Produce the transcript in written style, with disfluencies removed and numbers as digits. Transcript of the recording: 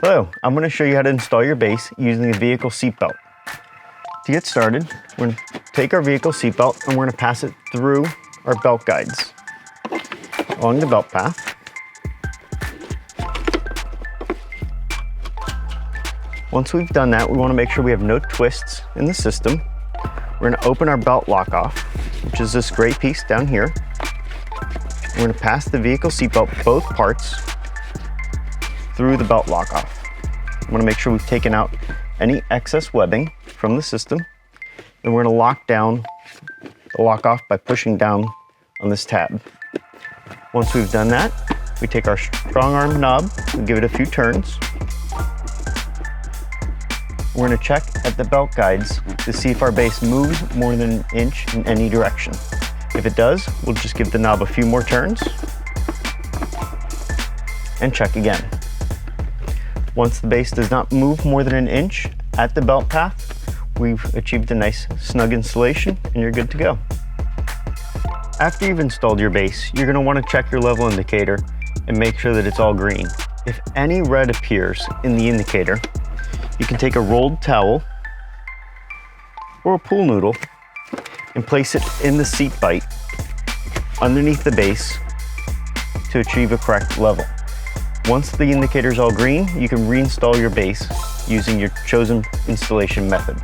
Hello, I'm going to show you how to install your base using the vehicle seatbelt. To get started, we're going to take our vehicle seatbelt and we're going to pass it through our belt guides along the belt path. Once we've done that, we want to make sure we have no twists in the system. We're going to open our belt lock off, which is this gray piece down here. We're going to pass the vehicle seatbelt, both parts, through the belt lock off. I want to make sure we've taken out any excess webbing from the system. And we're going to lock down the lock off by pushing down on this tab. Once we've done that, we take our StrongArm knob and give it a few turns. We're going to check at the belt guides to see if our base moves more than an inch in any direction. If it does, we'll just give the knob a few more turns and check again. Once the base does not move more than an inch at the belt path, we've achieved a nice snug installation and you're good to go. After you've installed your base, you're going to want to check your level indicator and make sure that it's all green. If any red appears in the indicator, you can take a rolled towel or a pool noodle and place it in the seat bite underneath the base to achieve a correct level. Once the indicator is all green, you can reinstall your base using your chosen installation method.